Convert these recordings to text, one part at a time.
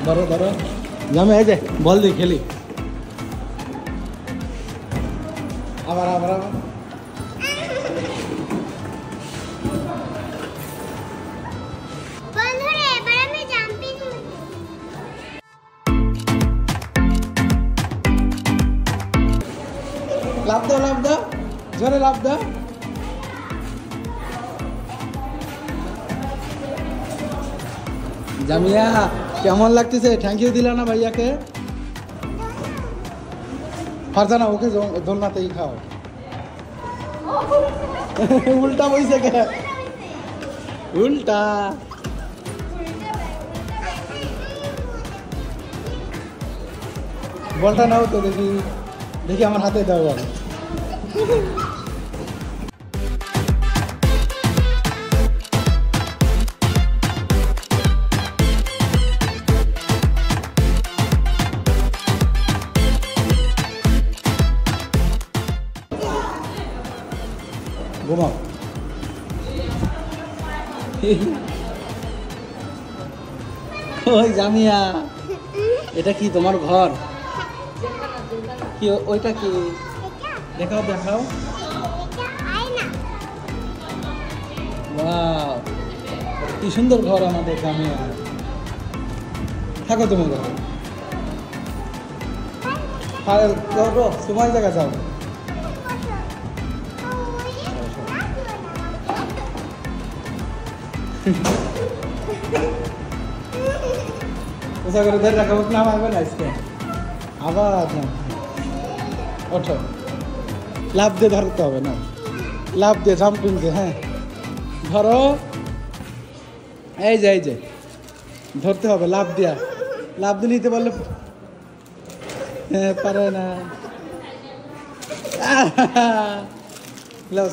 ধরো ধরো জামে এই যে বল দিয়ে খেলি আবার আবার আবার লাভ দাও জোরে লাভ দাও জামিয়া কেমন লাগতেছে থ্যাংক ইউ দিলা না ভাইয়াকে ফারজানা ওকে দোলনাতেই খাও উল্টা বইছে কে উল্টা বলটা নাও তো দেখি দেখি আমার হাতে দাও আর ঘুমাও ওই জামিয়া এটা কি তোমার ঘর কি ওইটা কি দেখাও দেখাও ওয়াও কি সুন্দর ঘর আমাদের জামিয়া থাকো তুমি ঘরে সময় জায়গা যাও ওসা করে ধরে রাখো না মারবে না আজকে আবার ওঠো লাভ দিয়ে ধরতে হবে না লাভ দিয়ে জাম্পিং দিয়ে হ্যাঁ ধরো এই যে ধরতে হবে লাভ দিয়া লাভ দিয়ে নিতে পারলে হ্যাঁ পারে না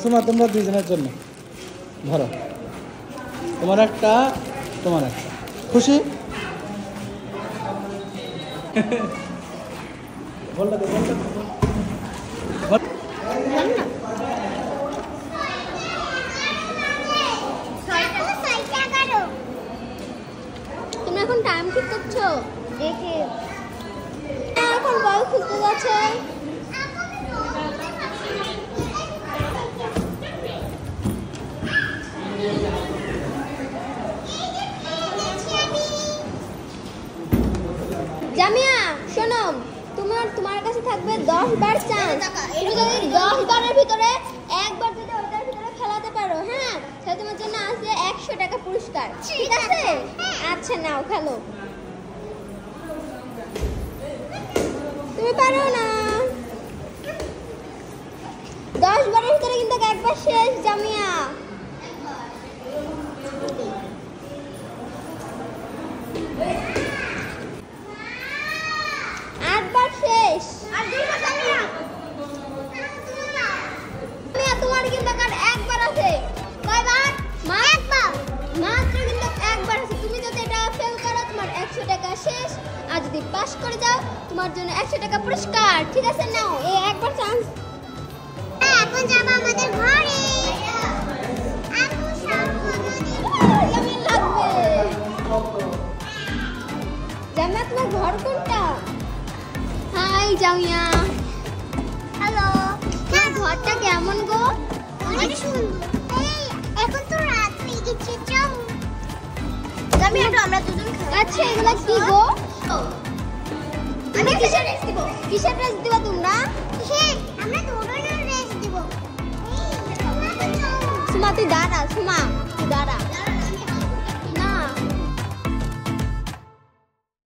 শোনা তোমরা দুইজনের জন্য ধরো তোমার একটা খুশি বলটা দে তুমি এখন টাইম ঠিক করছো দেখে এখন বল খুলতে যাচ্ছে জামিয়া শোনো তোমার কাছে থাকবে 10 বার চান্স তুমি যদি 10 বারের ভিতরে একবার যদি ওটার ভিতরে খেলাতে পারো হ্যাঁ তাহলে তোমার জন্য আছে 100 টাকা পুরস্কার ঠিক আছে আচ্ছা নাও খেলো তুমি পারো না 10 বারের ভিতরে কিন্তু একবার শেষ জামিয়া শেষ আর দুইবার জামিয়া তোমার কিন্তু একবার আছে কয়বার মাত্র কিন্তু একবার আছে তুমি যদি এটা ফেল করো তোমার 100 টাকা শেষ আর যদি পাস করে যাও তোমার জন্য 100 টাকা পুরস্কার ঠিক আছে নাও এই একবার চান্স এখন যাব আমাদের ঘরে আপু জামিয়া লাগবে জামিয়া তোমার ঘর কোনটা হাই জামিয়া হ্যালো তোমার ঘরটা কেমন গো অনেক সুন্দর এই এখন তো রাত হয়ে গেছে যাও জামিয়া তো আমরা দুজন আচ্ছা এগুলা কি গো আমি কিসের রেস দিব তোমরা আমরা দুজনের রেস দিব সুমা তুই দাঁড়া সুমা